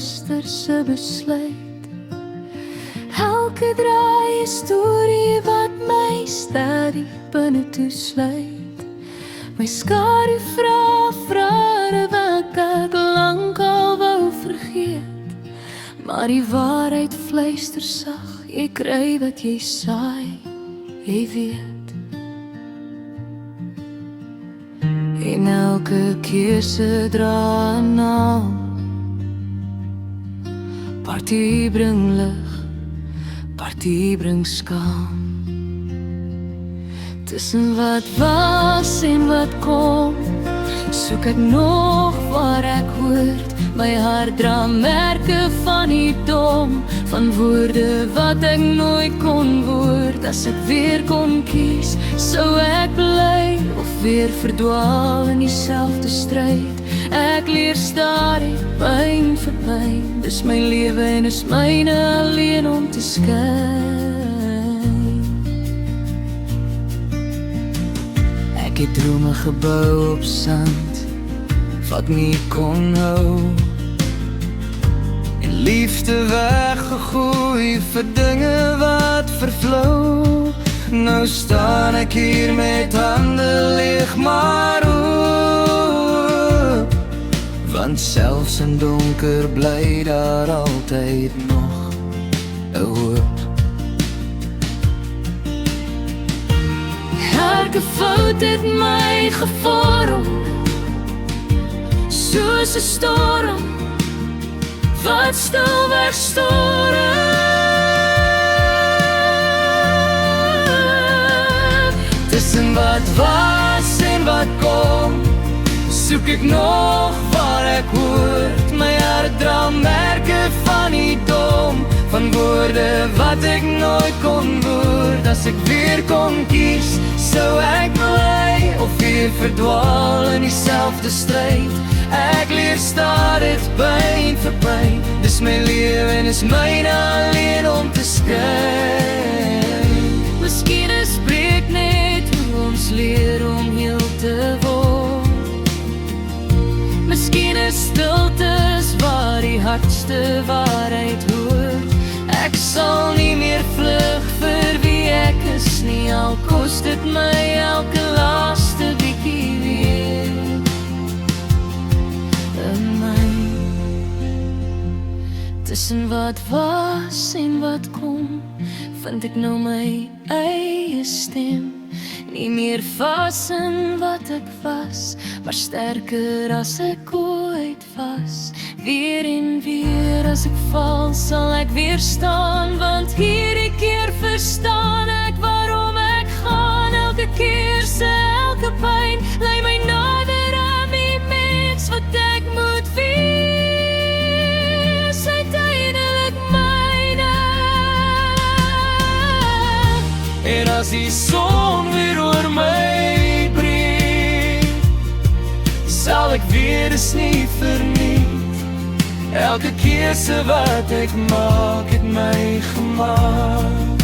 gister se besluit. Elke draai 'n storie wat my steady binne toesluit. My skadu vra vrae wat ek lankal wou vergeet, maar die waarheid fluister sag, jy kry wat jy saai, jy weet. En elke keuse dra 'n naam. Party bring lig, party bring skaam. Tussen wat was en wat kom, soek ek nog waar ek hoort. My hart dra merke van die dom, van woorde wat ek nooit kon word. As ek weer kon kies, sou ek bly of weer verdwaal in dieselfde stryd. Ek leer stadig, pyn vir pyn. Dis my lewe en is myne alleen om te skyn. Ek het drome gebou op sand wat nie kon hou, en liefde weggegooi vir dinge wat vervlou. Nou staan ek hier met hande leeg maar oop, want selfs in donker bly daar altyd nog 'n hoop. Elke fout het my gevorm, soos 'n storm wat stilweg storm. Tussen wat was en wat kom, soek ek nog waar ek hoort. My hart dra merke van die dom, van woorde wat ek nooit kon word. As ek weer kon kies, sou ek bly of weer verdwaal in dieselfde stryd. Ek leer stadig, pyn vir pyn. Dis my lewe en is myne alleen om te skyn. Miskien is breek net hoe ons leer om heel te word. Miskien is stiltes waar die hardste waarheid hoort. Ek sal nie meer vlug vir wie ek is nie, al kost dit my elke laaste bietjie weer. In my, tussen wat was en wat kom, vind ek nou my eie stem. Nie meer vas in wat ek was, maar sterker as ek ooit was. Weer en weer as ek val, sal ek weer staan, want hierdie keer verstaan ek waarom ek gaan. Elke keer se elke pyn lei my nader aan die mens wat ek moet wees, uiteindelik myne. En as die son weer oor my breek, sal ek weer eens nie verniet. Elke keuse wat ek maak, het my gemaak.